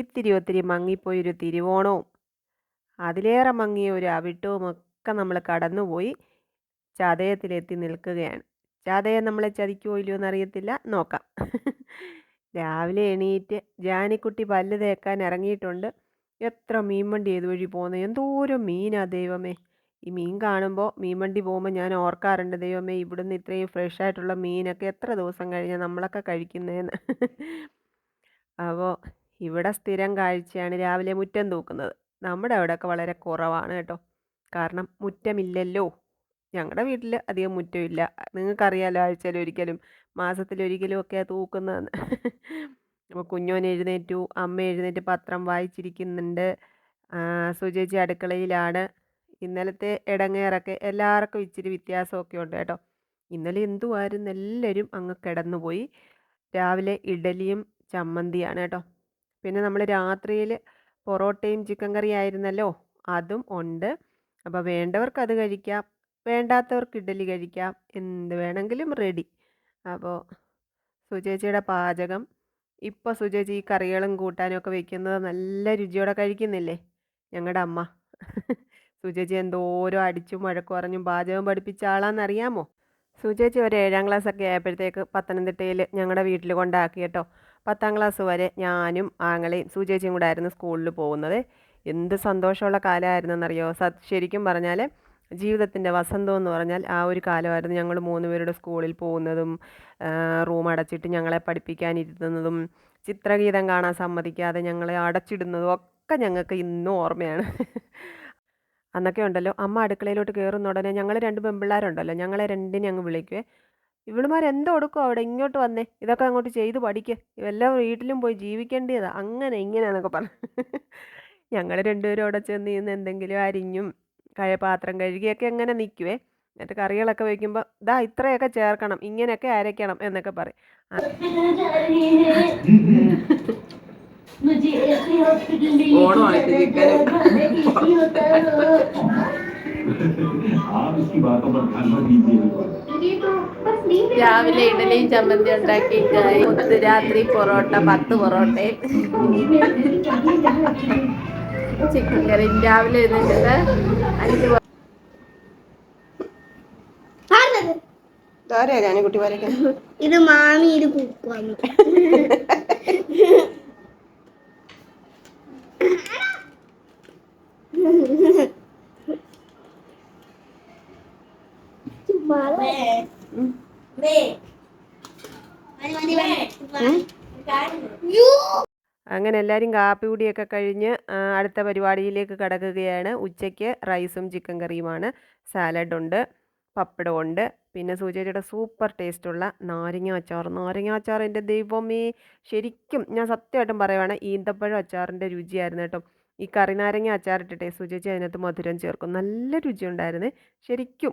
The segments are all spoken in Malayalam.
ഒത്തിരി മങ്ങിപ്പോയൊരു തിരുവോണവും അതിലേറെ മങ്ങിയ ഒരു അവിട്ടവും ഒക്കെ നമ്മൾ കടന്നുപോയി ചതയത്തിലെത്തി നിൽക്കുകയാണ്. ചതയം നമ്മളെ ചതിക്കുമോ ഇല്ലയോ എന്നറിയത്തില്ല, നോക്കാം. രാവിലെ എണീറ്റ് ജാനിക്കുട്ടി പല്ല് തേക്കാൻ ഇറങ്ങിയിട്ടുണ്ട്. എത്ര മീൻ വണ്ടി ഏതുവഴി പോകുന്നത്, എന്തോരം മീനാ ദൈവമേ. ഈ മീൻ കാണുമ്പോൾ മീൻ വണ്ടി പോകുമ്പോൾ ഞാൻ ഓർക്കാറുണ്ട്, ദൈവമേ ഇവിടുന്ന് ഇത്രയും ഫ്രഷ് ആയിട്ടുള്ള മീനൊക്കെ എത്ര ദിവസം കഴിഞ്ഞാൽ നമ്മളൊക്കെ കഴിക്കുന്നതെന്ന്. അപ്പോൾ ഇവിടെ സ്ഥിരം കാഴ്ചയാണ് രാവിലെ മുറ്റം തൂക്കുന്നത്. നമ്മുടെ അവിടെയൊക്കെ വളരെ കുറവാണ് കേട്ടോ, കാരണം മുറ്റമില്ലല്ലോ. ഞങ്ങളുടെ വീട്ടിൽ അധികം മുറ്റമില്ല. നിങ്ങൾക്കറിയാലോ, ആഴ്ചയിലൊരിക്കലും മാസത്തിലൊരിക്കലും ഒക്കെയാണ് തൂക്കുന്നതെന്ന്. അപ്പോൾ കുഞ്ഞോൻ എഴുന്നേറ്റു, അമ്മ എഴുന്നേറ്റ് പത്രം വായിച്ചിരിക്കുന്നുണ്ട്. സുചേച്ചി അടുക്കളയിലാണ്. ഇന്നലത്തെ ഇടങ്ങേറൊക്കെ എല്ലാവർക്കും ഇച്ചിരി വ്യത്യാസമൊക്കെ ഉണ്ട് കേട്ടോ. ഇന്നലെ എന്തുവായിരുന്നു, എല്ലാവരും അങ്ങ് കിടന്നുപോയി. രാവിലെ ഇഡലിയും ചമ്മന്തിയാണ് കേട്ടോ. പിന്നെ നമ്മൾ രാത്രിയിൽ പൊറോട്ടയും ചിക്കൻ കറി ആയിരുന്നല്ലോ, അതും ഉണ്ട്. അപ്പോൾ വേണ്ടവർക്ക് അത് കഴിക്കാം, വേണ്ടാത്തവർക്ക് ഇഡലി കഴിക്കാം, എന്ത് വേണമെങ്കിലും റെഡി. അപ്പോൾ സുചേച്ചിയുടെ പാചകം ഇപ്പോൾ സുചേച്ചി ഈ കറികളും കൂട്ടാനും ഒക്കെ വെക്കുന്നത് നല്ല രുചിയോടെ കഴിക്കുന്നില്ലേ ഞങ്ങളുടെ അമ്മ. സുചേച്ചി എന്തോരം അടിച്ചും വഴക്ക് പറഞ്ഞും പാചകം പഠിപ്പിച്ച ആളാണെന്നറിയാമോ. സുചേച്ചി ഒരു 7ാം ക്ലാസ്സൊക്കെ ആയപ്പോഴത്തേക്ക് പത്തനംതിട്ടയിൽ ഞങ്ങളുടെ വീട്ടിൽ കൊണ്ടാക്കി കേട്ടോ. 10ാം ക്ലാസ് വരെ ഞാനും ആങ്ങളെയും സുചേച്ചിയും കൂടെ ആയിരുന്നു സ്കൂളിൽ പോകുന്നത്. എന്ത് സന്തോഷമുള്ള കാലമായിരുന്നെന്നറിയോ. ശരിക്കും പറഞ്ഞാൽ ജീവിതത്തിൻ്റെ വസന്തം എന്ന് പറഞ്ഞാൽ ആ ഒരു കാലമായിരുന്നു. ഞങ്ങൾ 3 പേരുടെ സ്കൂളിൽ പോകുന്നതും റൂം അടച്ചിട്ട് ഞങ്ങളെ പഠിപ്പിക്കാനിരുത്തുന്നതും ചിത്രഗീതം കാണാൻ സമ്മതിക്കാതെ ഞങ്ങളെ അടച്ചിടുന്നതും ഒക്കെ ഞങ്ങൾക്ക് ഇന്നും ഓർമ്മയാണ്. അന്നൊക്കെ ഉണ്ടല്ലോ, അമ്മ അടുക്കളയിലോട്ട് കയറുന്ന ഉടനെ ഞങ്ങൾ 2 പെൺപിള്ളേരുണ്ടല്ലോ, ഞങ്ങളെ രണ്ടിനെ അങ്ങ് വിളിക്കുവേ. ഇവളുമാരെന്തോ കൊടുക്കും അവിടെ, ഇങ്ങോട്ട് വന്നേ, ഇതൊക്കെ അങ്ങോട്ട് ചെയ്ത് പഠിക്കുക, എല്ലാം വീട്ടിലും പോയി ജീവിക്കേണ്ടതാ, അങ്ങനെ ഇങ്ങനെയാന്നൊക്കെ പറഞ്ഞു. ഞങ്ങൾ രണ്ടുപേരും അവിടെ ചെന്ന് ഇന്ന് എന്തെങ്കിലും അരിഞ്ഞും പാത്രം കഴുകിയൊക്കെ എങ്ങനെ നിൽക്കുവേ. എന്നിട്ട് കറികളൊക്കെ വയ്ക്കുമ്പോൾ ഇതാ ഇത്രയൊക്കെ ചേർക്കണം, ഇങ്ങനെയൊക്കെ അരയ്ക്കണം എന്നൊക്കെ പറയും. രാവിലെ ഇഡലിയും ചമ്മന്തി ഉണ്ടാക്കി രാത്രി പൊറോട്ട, 10 പൊറോട്ടയും ചിക്കൻ കറിയും. രാവിലെ എഴുന്നേറ്റിട്ട് 5 കുട്ടി വരയ്ക്കാൻ. ഇത് മാമി, ഇത് കുക്കുവാണ്. അങ്ങനെ എല്ലാവരും കാപ്പി കൂടിയൊക്കെ കഴിഞ്ഞ് അടുത്ത പരിപാടിയിലേക്ക് കടക്കുകയാണ്. ഉച്ചയ്ക്ക് റൈസും ചിക്കൻ കറിയുമാണ്. സാലഡുണ്ട്, പപ്പടമുണ്ട്, പിന്നെ സൂചിയുടെ സൂപ്പർ ടേസ്റ്റുള്ള നാരങ്ങ അച്ചാർ. എൻ്റെ ദൈവമേ, ശരിക്കും ഞാൻ സത്യമായിട്ടും പറയുവാണ്, ഈന്തപ്പഴം അച്ചാറിൻ്റെ രുചിയായിരുന്നു കേട്ടോ. ഈ കറി നാരങ്ങ അച്ചാറിട്ടിട്ടേ സുചേച്ചി അതിനകത്ത് മധുരം ചേർക്കും, നല്ല രുചിയുണ്ടായിരുന്നു ശരിക്കും.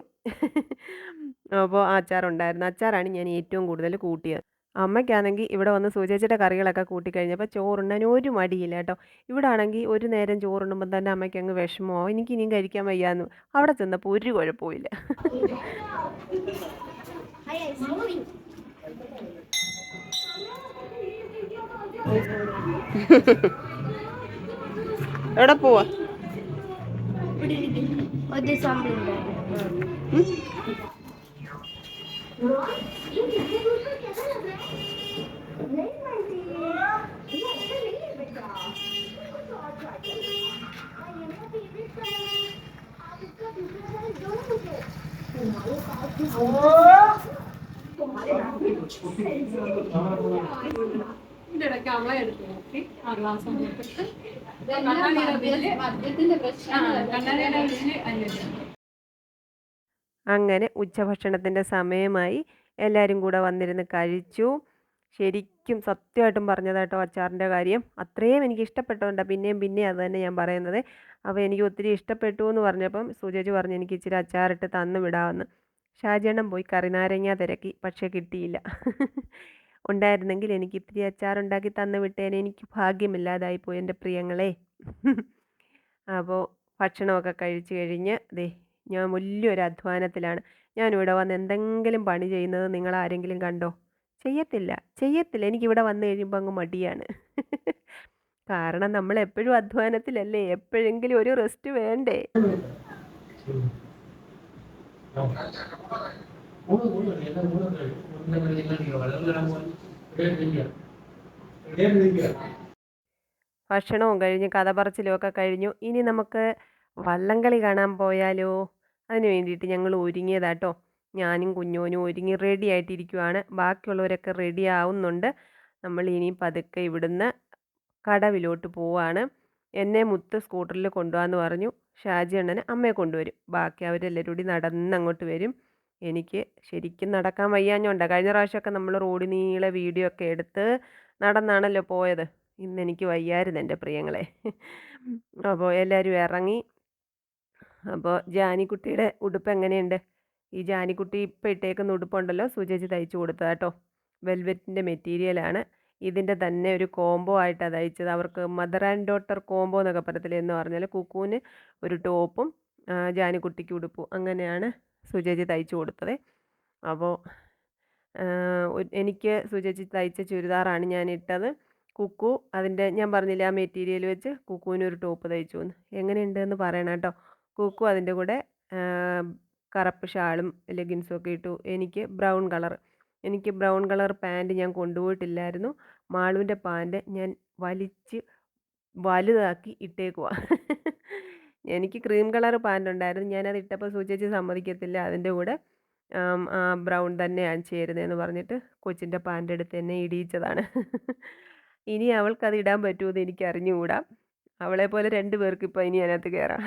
അപ്പോൾ അച്ചാറുണ്ടായിരുന്നു. അച്ചാറാണ് ഞാൻ ഏറ്റവും കൂടുതൽ കൂട്ടിയത്. അമ്മയ്ക്കാണെങ്കിൽ ഇവിടെ വന്ന് സുചേച്ചിയുടെ കറികളൊക്കെ കൂട്ടിക്കഴിഞ്ഞപ്പോൾ ചോറുണ്ണാൻ ഒരു മടിയില്ല കേട്ടോ. ഇവിടെ ആണെങ്കിൽ ഒരു നേരം ചോറുണ്ണുമ്പോൾ തന്നെ അമ്മയ്ക്ക് അങ്ങ് വിഷമമോ, എനിക്ക് ഇനിയും കഴിക്കാൻ വയ്യാന്ന്. അവിടെ ചെന്നപ്പോൾ ഒരു കുഴപ്പമില്ല. എവിടെ പോവാ? അങ്ങനെ ഉച്ചഭക്ഷണത്തിൻ്റെ സമയമായി. എല്ലാവരും കൂടെ വന്നിരുന്ന് കഴിച്ചു. ശരിക്കും സത്യമായിട്ടും പറഞ്ഞതാട്ടോ അച്ചാറിൻ്റെ കാര്യം. അത്രയും എനിക്ക് ഇഷ്ടപ്പെട്ടതുകൊണ്ടാണ് പിന്നെയും അത് തന്നെ ഞാൻ പറയുന്നത്. അപ്പോൾ എനിക്ക് ഒത്തിരി ഇഷ്ടപ്പെട്ടു എന്ന് പറഞ്ഞപ്പം സുചേച്ചി പറഞ്ഞു എനിക്ക് ഇച്ചിരി അച്ചാറിട്ട് തന്നു വിടാമെന്ന്. ഷാജേണ്ണൻ പോയി കറിനാരങ്ങ തിരക്കി, പക്ഷേ കിട്ടിയില്ല. ഉണ്ടായിരുന്നെങ്കിൽ എനിക്ക് ഇത്തിരി അച്ചാറുണ്ടാക്കി തന്നു വിട്ടേനെ. എനിക്ക് ഭാഗ്യമില്ലാതായിപ്പോയി എൻ്റെ പ്രിയങ്ങളെ. അപ്പോൾ ഭക്ഷണമൊക്കെ കഴിച്ച് കഴിഞ്ഞ് ഞാൻ വലിയൊരു അധ്വാനത്തിലാണ്. ഞാനിവിടെ വന്ന് എന്തെങ്കിലും പണി ചെയ്യുന്നത് നിങ്ങൾ ആരെങ്കിലും കണ്ടോ? ചെയ്യത്തില്ല. എനിക്കിവിടെ വന്നു കഴിയുമ്പോൾ അങ്ങ് മടിയാണ്. കാരണം നമ്മൾ എപ്പോഴും അധ്വാനത്തിലല്ലേ, എപ്പോഴെങ്കിലും ഒരു റെസ്റ്റ് വേണ്ടേ. ഭക്ഷണവും കഴിഞ്ഞ് കഥ പറച്ചിലും ഒക്കെ കഴിഞ്ഞു. ഇനി നമുക്ക് വള്ളംകളി കാണാൻ പോയാലോ? അതിന് വേണ്ടിയിട്ട് ഞങ്ങൾ ഒരുങ്ങിയതാട്ടോ. ഞാനും കുഞ്ഞോനും ഒരുങ്ങി റെഡി ആയിട്ടിരിക്കുവാണ്. ബാക്കിയുള്ളവരൊക്കെ റെഡി ആവുന്നുണ്ട്. നമ്മൾ ഇനി പതുക്കെ ഇവിടുന്ന് കടവിലോട്ട് പോവാണ്. എന്നെ മുത്ത് സ്കൂട്ടറിൽ കൊണ്ടുപോകാമെന്ന് പറഞ്ഞു. ഷാജി അണ്ണന് അമ്മയെ കൊണ്ടുവരും. ബാക്കി അവരെല്ലാവരും കൂടി നടന്നങ്ങോട്ട് വരും. എനിക്ക് ശരിക്കും നടക്കാൻ വയ്യാഞ്ഞോണ്ടാണ്. കഴിഞ്ഞ പ്രാവശ്യമൊക്കെ നമ്മൾ റോഡ് നീളെ വീഡിയോ ഒക്കെ എടുത്ത് നടന്നാണല്ലോ പോയത്. ഇന്നെനിക്ക് വയ്യായിരുന്നു എൻ്റെ പ്രിയങ്ങളെ. അപ്പോൾ എല്ലാവരും ഇറങ്ങി. അപ്പോൾ ജാനിക്കുട്ടിയുടെ ഉടുപ്പ് എങ്ങനെയുണ്ട്? ഈ ജാനിക്കുട്ടി ഇപ്പം ഇട്ടേക്കുന്ന ഉടുപ്പുണ്ടല്ലോ, സുചേച്ചി തയ്ച്ചു കൊടുത്തത് കേട്ടോ. വെൽവെറ്റിൻ്റെ മെറ്റീരിയലാണ്. ഇതിൻ്റെ തന്നെ ഒരു കോംബോ ആയിട്ടാണ് തയ്ച്ചത്. അവർക്ക് മദർ ആൻഡ് ഡോട്ടർ കോംബോ എന്നൊക്കെ പറയത്തില്ല, എന്ന് പറഞ്ഞാൽ കുക്കുവിന് ഒരു ടോപ്പും ജാനിക്കുട്ടിക്ക് ഉടുപ്പും അങ്ങനെയാണ് സുചേച്ചി തയ്ച്ചു കൊടുത്തത്. അപ്പോൾ എനിക്ക് സുചേച്ചി തയ്ച്ച ചുരിദാറാണ് ഞാൻ ഇട്ടത്. കുക്കു അതിൻ്റെ ഞാൻ പറഞ്ഞില്ല ആ മെറ്റീരിയൽ വെച്ച് കുക്കുവിന് ഒരു ടോപ്പ് തയ്ച്ചു എന്ന്. എങ്ങനെയുണ്ടെന്ന് പറയണം കേട്ടോ. കുക്കു അതിൻ്റെ കൂടെ കറുപ്പ് ഷാളും ലെഗിൻസും ഒക്കെ ഇട്ടു. എനിക്ക് ബ്രൗൺ കളർ പാൻറ്റ് ഞാൻ കൊണ്ടുപോയിട്ടില്ലായിരുന്നു. മാളുവിൻ്റെ പാൻറ്റ് ഞാൻ വലിച്ച് വലുതാക്കി ഇട്ടേക്കുവാ. എനിക്ക് ക്രീം കളർ പാൻറ് ഉണ്ടായിരുന്നു. ഞാനത് ഇട്ടപ്പോൾ സൂചിച്ച് സമ്മതിക്കത്തില്ല. അതിൻ്റെ കൂടെ ബ്രൗൺ തന്നെയാണ് ചേരുന്നതെന്ന് പറഞ്ഞിട്ട് കൊച്ചിൻ്റെ പാൻറ് എടുത്ത് എന്നെ ഇടിയിച്ചതാണ്. ഇനി അവൾക്കത് ഇടാൻ പറ്റുമെന്ന് എനിക്ക് അറിഞ്ഞുകൂടാ. അവളെ പോലെ 2 പേർക്ക് ഇപ്പോൾ ഇനി അതിനകത്ത് കയറാം.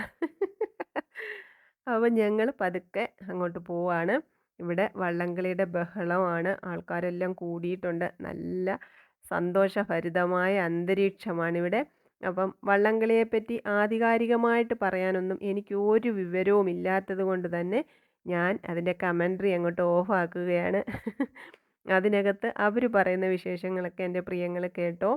അപ്പോൾ ഞങ്ങൾ പതുക്കെ അങ്ങോട്ട് പോവാണ്. ഇവിടെ വള്ളംകളിയുടെ ബഹളമാണ്. ആൾക്കാരെല്ലാം കൂടിയിട്ടുണ്ട്. നല്ല സന്തോഷഭരിതമായ അന്തരീക്ഷമാണിവിടെ. അപ്പം വള്ളംകളിയെപ്പറ്റി ആധികാരികമായിട്ട് പറയാനൊന്നും എനിക്ക് ഒരു വിവരവും ഇല്ലാത്തത് കൊണ്ട് തന്നെ ഞാൻ അതിൻ്റെ കമൻട്രി അങ്ങോട്ട് ഓഫാക്കുകയാണ്. അതിനകത്ത് അവർ പറയുന്ന വിശേഷങ്ങളൊക്കെ എൻ്റെ പ്രിയങ്ങൾ കേട്ടോ.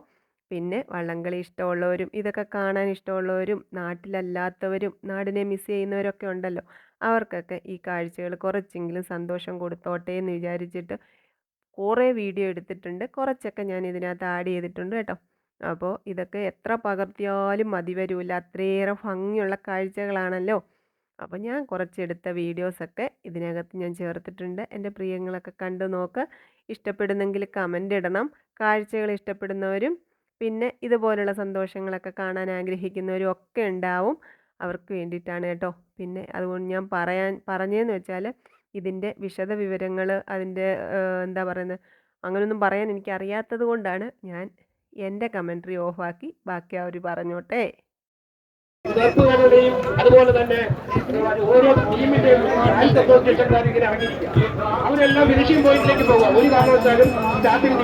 പിന്നെ വള്ളംകളി ഇഷ്ടമുള്ളവരും ഇതൊക്കെ കാണാൻ ഇഷ്ടമുള്ളവരും നാട്ടിലല്ലാത്തവരും നാടിനെ മിസ് ചെയ്യുന്നവരൊക്കെ ഉണ്ടല്ലോ, അവർക്കൊക്കെ ഈ കാഴ്ചകൾ കുറച്ചെങ്കിലും സന്തോഷം കൊടുത്തോട്ടെ എന്ന് വിചാരിച്ചിട്ട് കുറേ വീഡിയോ എടുത്തിട്ടുണ്ട്. കുറച്ചൊക്കെ ഞാൻ ഇതിനകത്ത് ആഡ് ചെയ്തിട്ടുണ്ട് കേട്ടോ. അപ്പോൾ ഇതൊക്കെ എത്ര പകർത്തിയാലും മതി വരില്ല, അത്രയേറെ ഭംഗിയുള്ള കാഴ്ചകളാണല്ലോ. അപ്പോൾ ഞാൻ കുറച്ചെടുത്ത വീഡിയോസൊക്കെ ഇതിനകത്ത് ഞാൻ ചേർത്തിട്ടുണ്ട്. എൻ്റെ പ്രിയങ്ങളൊക്കെ കണ്ടു നോക്ക്. ഇഷ്ടപ്പെടുന്നെങ്കിൽ കമൻ്റ് ഇടണം. കാഴ്ചകൾ ഇഷ്ടപ്പെടുന്നവരും പിന്നെ ഇതുപോലുള്ള സന്തോഷങ്ങളൊക്കെ കാണാൻ ആഗ്രഹിക്കുന്നവരും ഒക്കെ ഉണ്ടാവും. അവർക്ക് വേണ്ടിയിട്ടാണ് കേട്ടോ. പിന്നെ അതുകൊണ്ട് ഞാൻ പറഞ്ഞതെന്ന് വെച്ചാൽ ഇതിൻ്റെ വിശദ വിവരങ്ങൾ അതിൻ്റെ എന്താ പറയുന്നത് അങ്ങനെയൊന്നും പറയാൻ എനിക്കറിയാത്തത് കൊണ്ടാണ് ഞാൻ എൻ്റെ കമൻട്രി ഓഫാക്കി ബാക്കി അവർ പറഞ്ഞോട്ടെ. അതുപോലെ തന്നെ ഓരോ ടീമിന്റെയും അവരെല്ലാം ഫിനിഷിംഗ് പോയിന്റിലേക്ക് പോകാം. ഒരു കാരണവശാലും സ്റ്റാർട്ടിംഗ്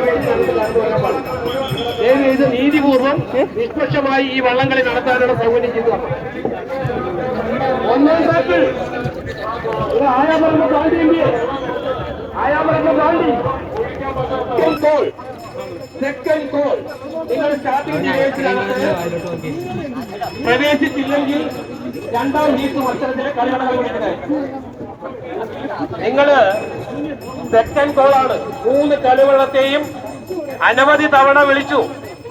ഇത് നീതിപൂർവ്വം നിഷ്പക്ഷമായി ഈ വള്ളംകളി നടത്താനുള്ള സൗകര്യം ചെയ്തു തരണം. ഒന്നാം സാക്കിൾ ആയാമറമ്പ് താണ്ടി സെക്കൻഡ് ഗോൾ. നിങ്ങൾ സ്റ്റാർട്ടിംഗ് പ്രവേശിച്ചില്ലെങ്കിൽ 2ാം ഹീറ്റ് മത്സരത്തിലെ കളികളെ കളിക്കുന്നത്. നിങ്ങൾ സെക്കൻഡ് ഗോളാണ്. 3 കളിവെള്ളത്തെയും അനവധി തവണ വിളിച്ചു.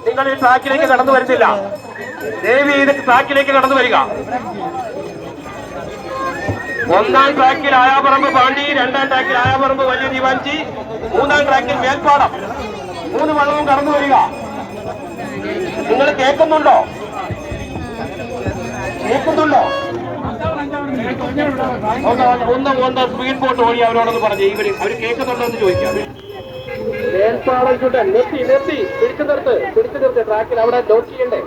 നിങ്ങൾ ഈ ട്രാക്കിലേക്ക് കടന്നു വരുന്നില്ല. ദേവി ഇത് ട്രാക്കിലേക്ക് കടന്നു വരിക. 1ാം ട്രാക്കിൽ ആയാപറമ്പ് പാണ്ടി, 2ാം ട്രാക്കിൽ ആയാപറമ്പ് വലിയ ദിവാഞ്ചി, 3ാം ട്രാക്കിൽ മേൽപ്പാടം. 3 വള്ളവും കടന്നു വരിക. നിങ്ങൾ കേൾക്കുന്നുണ്ടോ? ഒന്ന് സ്പീഡ് ബോട്ട് ഓടി അവരോടൊന്ന് പറഞ്ഞു. അവർ കേൾക്കുന്നുണ്ടോ എന്ന് ചോദിക്കാം. മേൽപ്പാടം ചുട്ടൻ നിർത്തി പിടിച്ചു നിർത്ത് ട്രാക്കിൽ അവിടെ ലോക്ക് ചെയ്യണ്ടേ?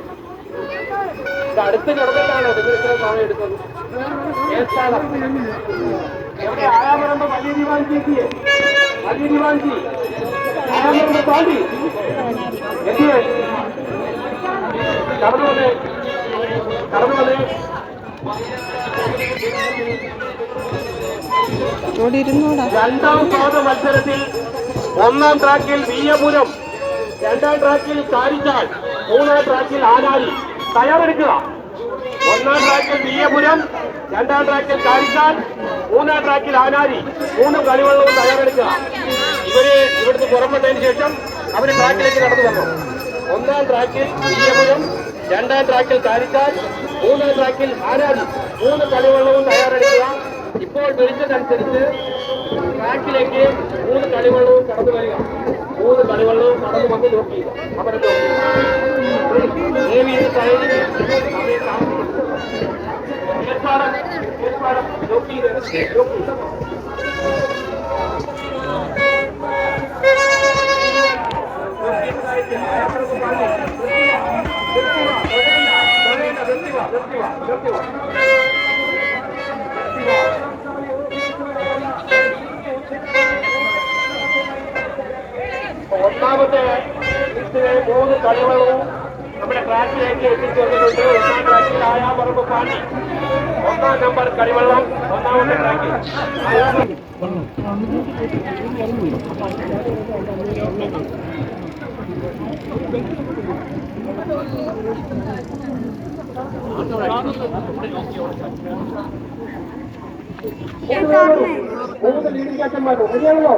അടുത്ത് കിടന്നിട്ടാണോ നിങ്ങൾ ഇത്ര സമയം എടുക്കുന്നത്? മേൽപ്പാടം ആയാമറമ്പ് വലിയ ദിവാഞ്ചി ആയാമറമ്പ് പാണ്ടി എത്തിയേ കടന്നു വന്നേ. 2ാം പാദ മത്സരത്തിൽ 1ാം ട്രാക്കിൽ വീയപുരം, 2ാം ട്രാക്കിൽ കാരിച്ചാൽ, 3ാം ട്രാക്കിൽ ആനാരി. തയ്യാറെടുക്കുക. 1ാം ട്രാക്കിൽ വീയപുരം, 2ാം ട്രാക്കിൽ കാരിച്ചാൽ, 3ാം ട്രാക്കിൽ ആനാരി. 3 കളിവെള്ളവും തയ്യാറെടുക്കുക. ഇവര് ഇവിടുന്ന് പുറപ്പെട്ടതിന് ശേഷം അവര് ട്രാക്കിലേക്ക് കടന്നു വന്നു. ഒന്നാം ട്രാക്കിൽ വിയ്യപുരം, രണ്ടാം ട്രാക്കിൽ കാരിച്ചാൽ, മൂന്നാം ട്രാക്കിൽ ആരാധി. 3 കളിവള്ളവും തയ്യാറെടുക്കുക. ഇപ്പോൾ വിളിച്ചതനുസരിച്ച് ട്രാക്കിലേക്ക് 3 കളിവള്ളവും കടന്നു വരിക. 3 കളിവള്ളവും കടന്നു വന്ന് ലോക്ക് ചെയ്യുക. അവരെ ലോക്ക് ചെയ്യുക. ഏർപ്പാട് ലോക്ക് ചെയ്ത് ലോക്ക് ചെയ്യുക. ഒന്നാമത്തെ ലിസ്റ്റിലെ 3 കളിവള്ളവും നമ്മുടെ ട്രാക്കിലേക്ക് എത്തിച്ചേർന്നിട്ടുണ്ട്. ഒന്നാം ട്രാക്കിൽ ആയാപറമ്പ് പാണ്ടി, 1 നമ്പർ കളിവള്ളം ഒന്നാമത്തെ ട്രാക്കിൽ. മൂന്ന് ലീഡിംഗ് ക്യാപ്റ്റന്മാർ റെഡിയാണല്ലോ?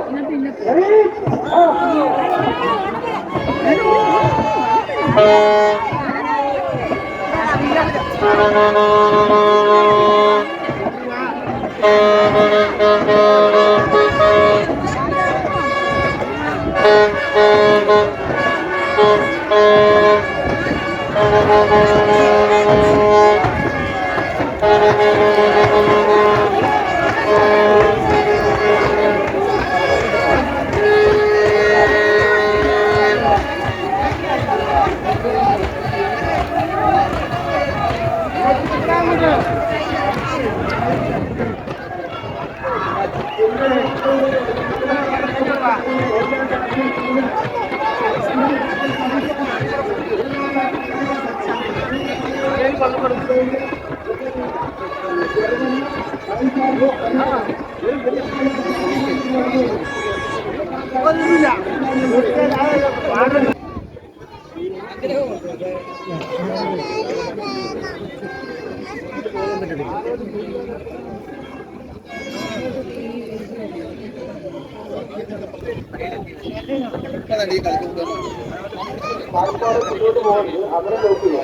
മുന്നോട്ട് പോകുന്നത് അവരെ നോക്കുക.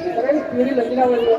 ഇത്രയും സ്പീഡിൽ എന്തിനാ വരുന്നത്?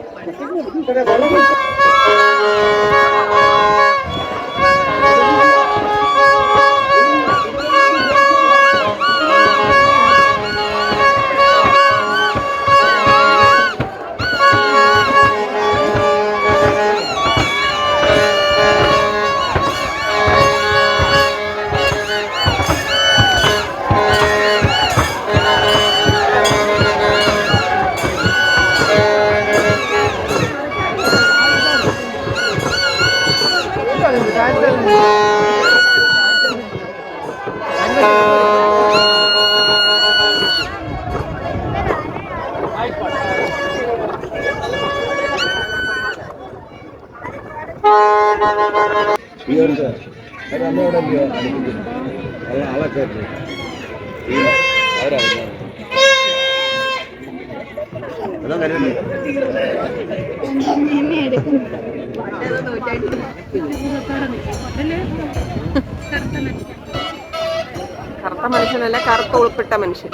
കറുത്ത മനുഷ്യനല്ല, കറുത്ത ഉൾപ്പെട്ട മനുഷ്യൻ.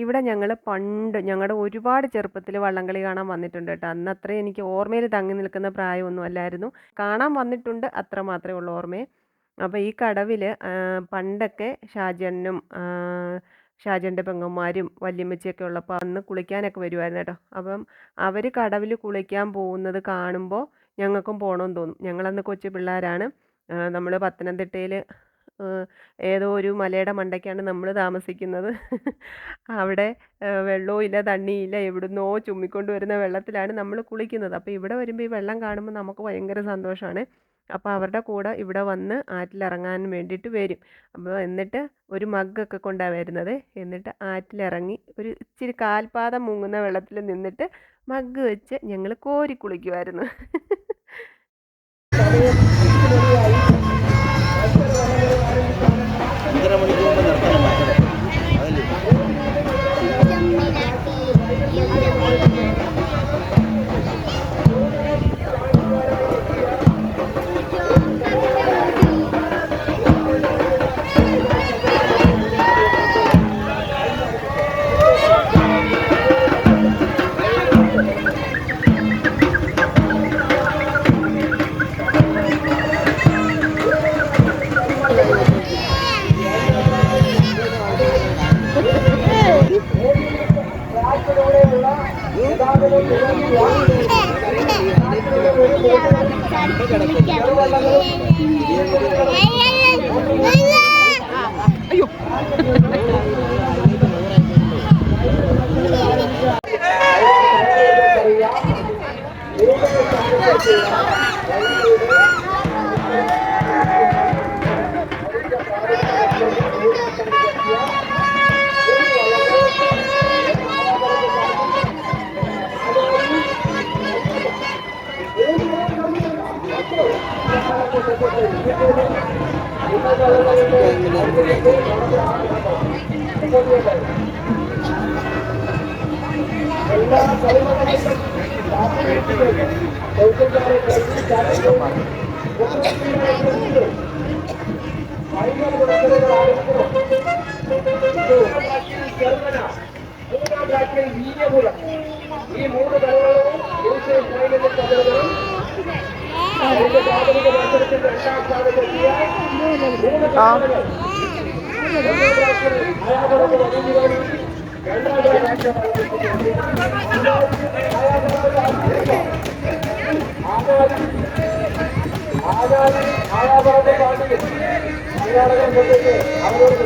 ഇവിടെ ഞങ്ങളുടെ ഒരുപാട് ചെറുപ്പത്തിൽ വള്ളംകളി കാണാൻ വന്നിട്ടുണ്ട് കേട്ടോ. അന്ന് അത്രയും എനിക്ക് ഓർമ്മയിൽ തങ്ങി നിൽക്കുന്ന പ്രായമൊന്നും അല്ലായിരുന്നു. കാണാൻ വന്നിട്ടുണ്ട്, അത്ര മാത്രമേ ഉള്ളൂ ഓർമ്മയെ. അപ്പോൾ ഈ കടവിൽ പണ്ടൊക്കെ ഷാജനും ഷാജൻ്റെ പെങ്ങന്മാരും വല്യമ്മച്ചിയൊക്കെ ഉള്ളപ്പോൾ അന്ന് കുളിക്കാനൊക്കെ വരുമായിരുന്നു കേട്ടോ. അപ്പം അവർ കടവിൽ കുളിക്കാൻ പോകുന്നത് കാണുമ്പോൾ ഞങ്ങൾക്കും പോകണമെന്ന് തോന്നും. ഞങ്ങളന്ന് കൊച്ചു പിള്ളേരാണ്. നമ്മൾ പത്തനംതിട്ടയിൽ ഏതോ ഒരു മലയുടെ മണ്ടയ്ക്കാണ് നമ്മൾ താമസിക്കുന്നത്. അവിടെ വെള്ളവും ഇല്ല, തണ്ണിയില്ല, എവിടുന്നോ ചുമ്മിക്കൊണ്ട് വരുന്ന വെള്ളത്തിലാണ് നമ്മൾ കുളിക്കുന്നത്. അപ്പോൾ ഇവിടെ വരുമ്പോൾ ഈ വെള്ളം കാണുമ്പോൾ നമുക്ക് ഭയങ്കര സന്തോഷമാണ്. അപ്പോൾ അവരുടെ കൂടെ ഇവിടെ വന്ന് ആറ്റിലിറങ്ങാൻ വേണ്ടിയിട്ട് വരും. അപ്പോൾ എന്നിട്ട് ഒരു മഗ്ഗൊക്കെ കൊണ്ടാണ് വരുന്നത്. എന്നിട്ട് ആറ്റിലിറങ്ങി ഒരു ഇച്ചിരി കാൽപാദം മുങ്ങുന്ന വെള്ളത്തിൽ നിന്നിട്ട് മഗ്ഗ് വെച്ച് ഞങ്ങൾ കോരി കുളിക്കുമായിരുന്നു. 5:30 മണിക്ക് മുമ്പ് നിർത്തണം മക്കളെ. അതല്ലേ ഈ 3 കളികളും പ്രാഥമിക മത്സരത്തിന്റെ 2ാം സ്ഥാനത്തെത്തിയ 3 കളികൾ ആയാപറമ്പ് പാർട്ടി അവരോട്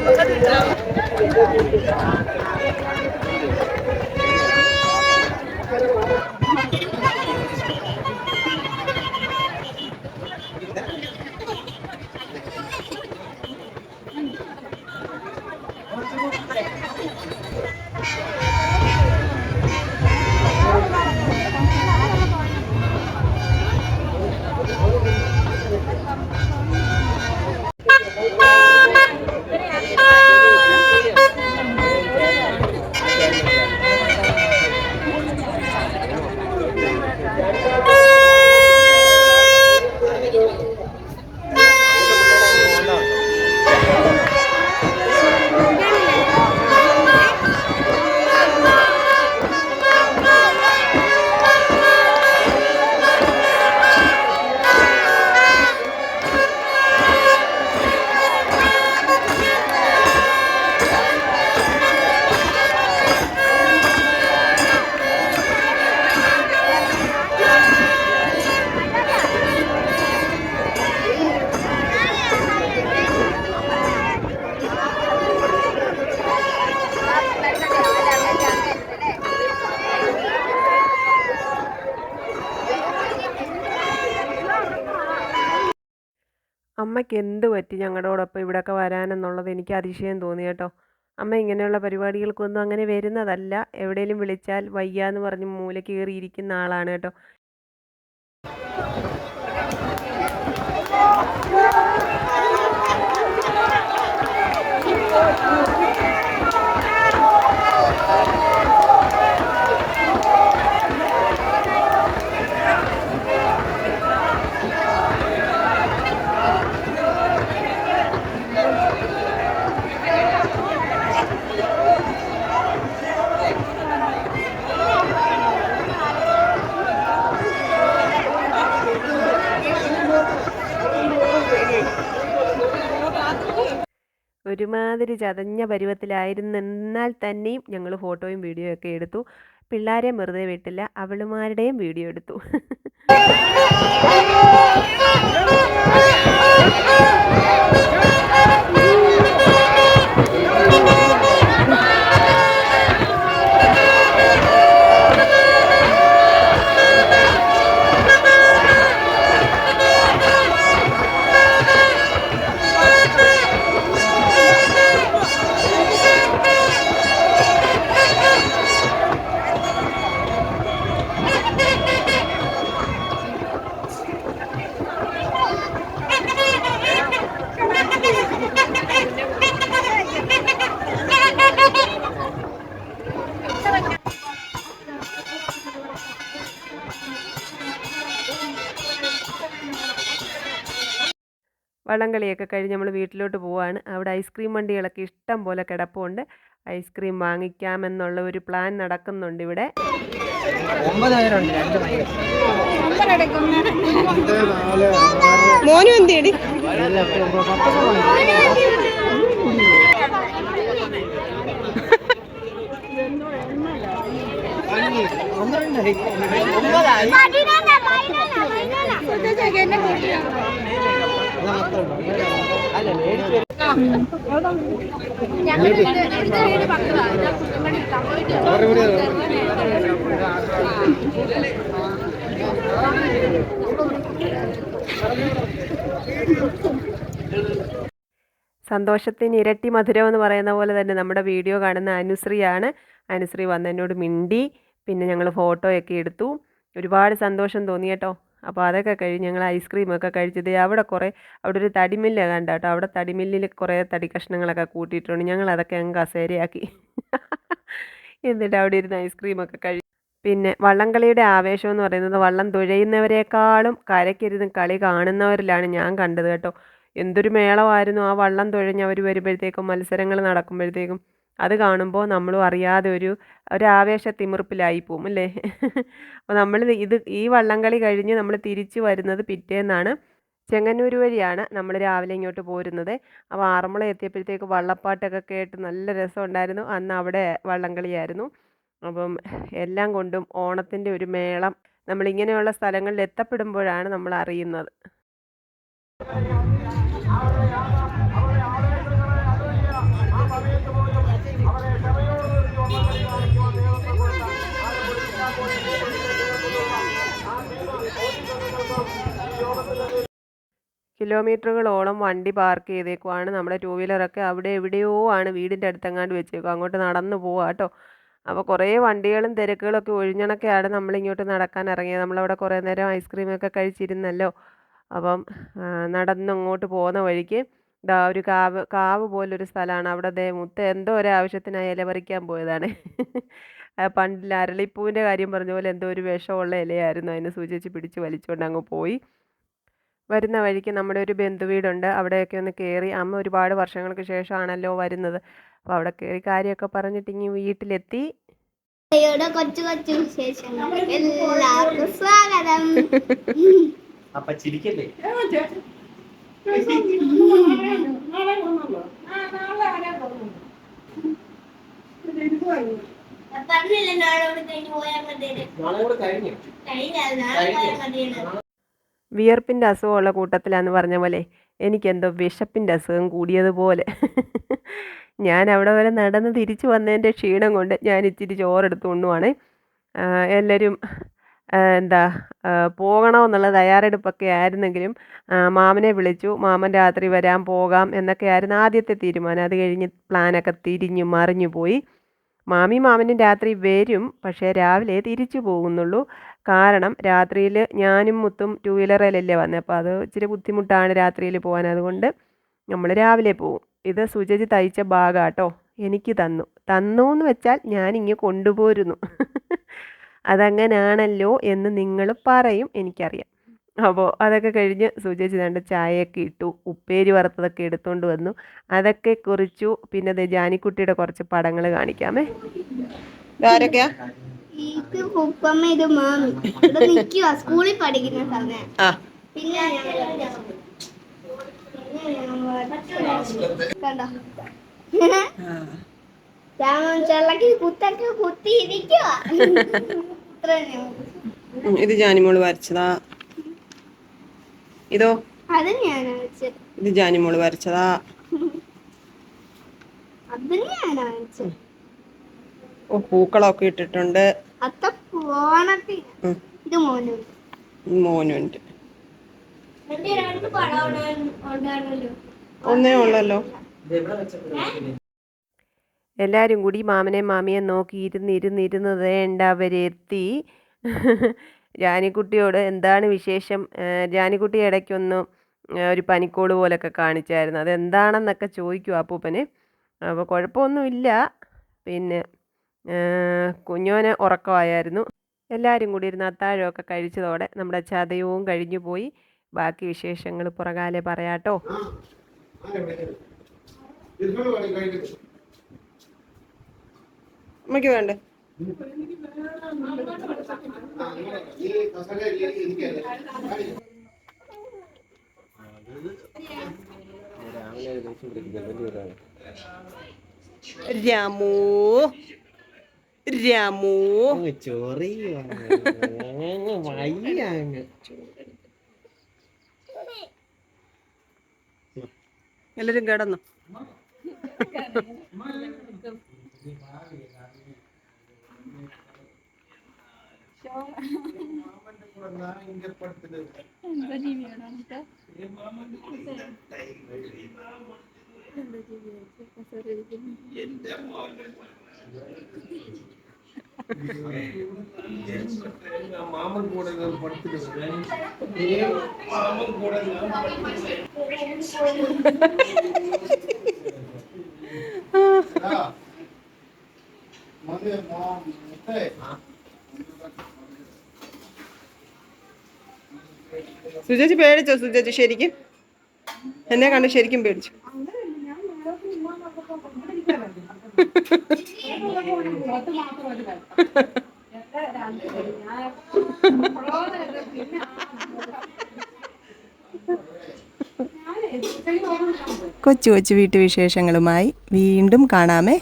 അമ്മയ്ക്ക് എന്ത് പറ്റി ഞങ്ങളോടൊപ്പം ഇവിടെയൊക്കെ വരാനെന്നുള്ളത് എനിക്ക് അതിശയം തോന്നി കേട്ടോ. അമ്മ ഇങ്ങനെയുള്ള പരിപാടികൾക്കൊന്നും അങ്ങനെ വരുന്നതല്ല. എവിടെയെങ്കിലും വിളിച്ചാൽ വയ്യാന്ന് പറഞ്ഞ് മൂലയ്ക്ക് കയറിയിരിക്കുന്ന ആളാണ് കേട്ടോ. ഒരുമാതിരി ചതഞ്ഞ പരുവത്തിലായിരുന്നെന്നാൽ തന്നെയും ഞങ്ങൾ ഫോട്ടോയും വീഡിയോ ഒക്കെ എടുത്തു. പിള്ളേരെ വെറുതെ വിട്ടില്ല, അവളുമാരുടെയും വീഡിയോ എടുത്തു. വള്ളംകളിയൊക്കെ കഴിഞ്ഞ് നമ്മൾ വീട്ടിലോട്ട് പോവാണ്. അവിടെ ഐസ്ക്രീം വണ്ടികളൊക്കെ ഇഷ്ടം പോലെ കിടപ്പുണ്ട്. ഐസ്ക്രീം വാങ്ങിക്കാമെന്നുള്ള ഒരു പ്ലാൻ നടക്കുന്നുണ്ട് ഇവിടെ. 9 പേരുണ്ട് 2 മൈൽ. മോനും എന്തേടി? സന്തോഷത്തിന് ഇരട്ടി മധുരം എന്ന് പറയുന്ന പോലെ തന്നെ നമ്മുടെ വീഡിയോ കാണുന്ന അനുശ്രീയാണ്. അനുശ്രീ വന്ന് എന്നോട് മിണ്ടി. പിന്നെ ഞങ്ങൾ ഫോട്ടോയൊക്കെ എടുത്തു. ഒരുപാട് സന്തോഷം തോന്നി കേട്ടോ. അപ്പോൾ അതൊക്കെ കഴിഞ്ഞ് ഞങ്ങൾ ഐസ്ക്രീമൊക്കെ കഴിച്ചത് അവിടെ ഒരു തടിമില്ല് കണ്ട കേട്ടോ. അവിടെ തടിമില്ലിൽ കുറേ തടി കഷ്ണങ്ങളൊക്കെ കൂട്ടിയിട്ടുണ്ട്. ഞങ്ങൾ അതൊക്കെ അങ്ങ് കസേരയാക്കി. എന്നിട്ട് അവിടെ ഇരുന്ന് ഐസ്ക്രീമൊക്കെ കഴിച്ചു. പിന്നെ വള്ളംകളിയുടെ ആവേശം എന്ന് പറയുന്നത് വള്ളം തുഴയുന്നവരെക്കാളും കരയ്ക്കിരുന്ന് കളി കാണുന്നവരിലാണ് ഞാൻ കണ്ടത് കേട്ടോ. എന്തൊരു മേളമായിരുന്നു ആ വള്ളം തുഴഞ്ഞ് അവർ വരുമ്പോഴത്തേക്കും, മത്സരങ്ങൾ നടക്കുമ്പോഴത്തേക്കും. അത് കാണുമ്പോൾ നമ്മളും അറിയാതെ ഒരു ആവേശത്തിമിർപ്പിലായി പോവും അല്ലേ. അപ്പോൾ നമ്മൾ ഈ വള്ളംകളി കഴിഞ്ഞ് നമ്മൾ തിരിച്ചു വരുന്നത് പിറ്റേന്നാണ്. ചെങ്ങന്നൂർ വഴിയാണ് നമ്മൾ രാവിലെ ഇങ്ങോട്ട് പോരുന്നത്. അപ്പോൾ ആറന്മുള എത്തിയപ്പോഴത്തേക്ക് വള്ളപ്പാട്ടൊക്കെ കേട്ട് നല്ല രസമുണ്ടായിരുന്നു. അന്ന് അവിടെ വള്ളംകളിയായിരുന്നു. അപ്പം എല്ലാം കൊണ്ടും ഓണത്തിൻ്റെ ഒരു മേളം നമ്മളിങ്ങനെയുള്ള സ്ഥലങ്ങളിൽ എത്തപ്പെടുമ്പോഴാണ് നമ്മൾ അറിയുന്നത്. കിലോമീറ്ററുകളോളം വണ്ടി പാർക്ക് ചെയ്തേക്കുവാണ്. നമ്മുടെ ടൂ വീലറൊക്കെ അവിടെ എവിടെയോ ആണ് വീടിൻ്റെ അടുത്തെങ്ങാണ്ട് വെച്ചേക്കും. അങ്ങോട്ട് നടന്നു പോവാം കേട്ടോ. അപ്പോൾ കുറേ വണ്ടികളും തിരക്കുകളൊക്കെ ഒഴിഞ്ഞണക്കെയാണ് നമ്മളിങ്ങോട്ട് നടക്കാൻ ഇറങ്ങിയത്. നമ്മളവിടെ കുറേ നേരം ഐസ്ക്രീമൊക്കെ കഴിച്ചിരുന്നല്ലോ. അപ്പം നടന്നങ്ങോട്ട് പോകുന്ന വഴിക്ക് ദാ ഒരു കാവ് പോലൊരു സ്ഥലമാണ്. അവിടെ മുത്ത എന്തോ ഒരാവശ്യത്തിനായി ഇല പറിക്കാൻ പോയതാണ്. പണ്ടിൽ അരളിപ്പൂവിൻ്റെ കാര്യം പറഞ്ഞ പോലെ എന്തോ ഒരു വിഷമുള്ള ഇലയായിരുന്നു. അതിനെ സൂചിച്ച് പിടിച്ച് വലിച്ചുകൊണ്ട് അങ്ങ് പോയി. വരുന്ന വഴിക്ക് നമ്മുടെ ഒരു ബന്ധുവീടുണ്ട്. അവിടെയൊക്കെ ഒന്ന് കയറി. അമ്മ ഒരുപാട് വർഷങ്ങൾക്ക് ശേഷമാണല്ലോ വരുന്നത്. അപ്പോൾ അവിടെ കയറി കാര്യമൊക്കെ പറഞ്ഞിട്ട് ഇനി വീട്ടിലെത്തി. കൊച്ചു കൊച്ചു വിശേഷങ്ങൾ എല്ലാവർക്കും സ്വാഗതം. അപ്പൊ ചിരിക്കല്ലേ? പറഞ്ഞില്ല നാളോട് കഴിഞ്ഞ് പോയാൽ മതി. നാളെ കൂടെ കഴിഞ്ഞു. നാളെ പോയാൽ മതി. വിയർപ്പിൻ്റെ അസുഖമുള്ള കൂട്ടത്തിലാന്ന് പറഞ്ഞ പോലെ എനിക്കെന്തോ വിശപ്പിൻ്റെ അസുഖം കൂടിയതുപോലെ. ഞാൻ അവിടെ വരെ നടന്ന് തിരിച്ചു വന്നതിൻ്റെ ക്ഷീണം കൊണ്ട് ഞാൻ ഇച്ചിരി ചോറെടുത്ത് കൊണ്ടുപോവാണ്. എല്ലാവരും പോകണമെന്നുള്ള തയ്യാറെടുപ്പൊക്കെ ആയിരുന്നെങ്കിലും മാമനെ വിളിച്ചു. മാമൻ രാത്രി വരാൻ പോകാം എന്നൊക്കെ ആയിരുന്നു ആദ്യത്തെ തീരുമാനം. അത് കഴിഞ്ഞ് പ്ലാനൊക്കെ തിരിഞ്ഞു മറിഞ്ഞു പോയി. മാമനും രാത്രി വരും, പക്ഷേ രാവിലെ തിരിച്ചു പോകുന്നുള്ളൂ. കാരണം രാത്രിയിൽ ഞാനും മുത്തും ടൂ വീലറിലല്ലേ വന്നത്. അപ്പോൾ അത് ഇച്ചിരി ബുദ്ധിമുട്ടാണ് രാത്രിയിൽ പോകാൻ. അതുകൊണ്ട് നമ്മൾ രാവിലെ പോകും. ഇത് സുജജി തയ്ച്ച ബാഗാട്ടോ. എനിക്ക് തന്നു എന്ന് വെച്ചാൽ ഞാനിങ്ങ് കൊണ്ടുപോരുന്നു. അതങ്ങനാണല്ലോ എന്ന് നിങ്ങൾ പറയും, എനിക്കറിയാം. അപ്പോൾ അതൊക്കെ കഴിഞ്ഞ് സുജജി രണ്ട് ചായയൊക്കെ ഇട്ടു. ഉപ്പേരി വറുത്തതൊക്കെ എടുത്തുകൊണ്ട് വന്നു. അതൊക്കെ കുറിച്ചു. പിന്നെ ജാനിക്കുട്ടിയുടെ കുറച്ച് പടങ്ങൾ കാണിക്കാമേ. ആരൊക്കെയാ? ഇത് ഉപ്പമ്മ, ഇത് മാമി. ഇവിടെ നിൽക്കുക സ്കൂളിൽ പഠിക്കുന്ന സമയം. പിന്നെ കണ്ടോ രാമൻ ചെള്ളക്ക് കുത്തൊക്കെ കുത്തി ഇരിക്കുക. ഇത് ജാനിമോള് വരച്ചതാ. ഇതോ? അത് ഞാനാ വെച്ചത്. ഇത് ജാനിമോള് വരച്ചതാ. അത് ഞാനാ വെച്ചത്. ഓ, പൂക്കളൊക്കെ ഇട്ടിട്ടുണ്ട്. അത്ത പോണത്തി. ഇത് മോനുണ്ട്. രണ്ട് പടം ഉണ്ടായിരുന്നല്ലോ. ഒന്നേ ഉള്ളല്ലോ. എല്ലാവരും കൂടി മാമനെയും മാമിയെ നോക്കി ഇരുന്ന് വേണ്ടവരെത്തി. ജാനിക്കുട്ടിയോട് എന്താണ് വിശേഷം, ജാനിക്കുട്ടി ഇടയ്ക്കൊന്ന് ഒരു പനിക്കോട് പോലൊക്കെ കാണിച്ചായിരുന്നു. അതെന്താണെന്നൊക്കെ ചോദിക്കും അപ്പൂപ്പന്. അപ്പോൾ കുഴപ്പമൊന്നുമില്ല. പിന്നെ കുഞ്ഞോന് ഉറക്കമായിരുന്നു. എല്ലാവരും കൂടി ഇരുന്ന് അത്താഴമൊക്കെ കഴിച്ചതോടെ നമ്മുടെ ചതയവും കഴിഞ്ഞു പോയി. ബാക്കി വിശേഷങ്ങൾ പുറകാലെ പറയാട്ടോ. അമ്മയ്ക്ക് വേണ്ടേ? രാമു രാമു എല്ലാരും കിടന്നു. മാമൻ കൂടെ സുജേച്ചി പേടിച്ചോ? സുജേച്ചി ശരിക്കും എന്നെ കണ്ട് ശരിക്കും പേടിച്ചു. കൊച്ചു കൊച്ചു വീട്ടുവിശേഷങ്ങളുമായി വീണ്ടും കാണാമേ.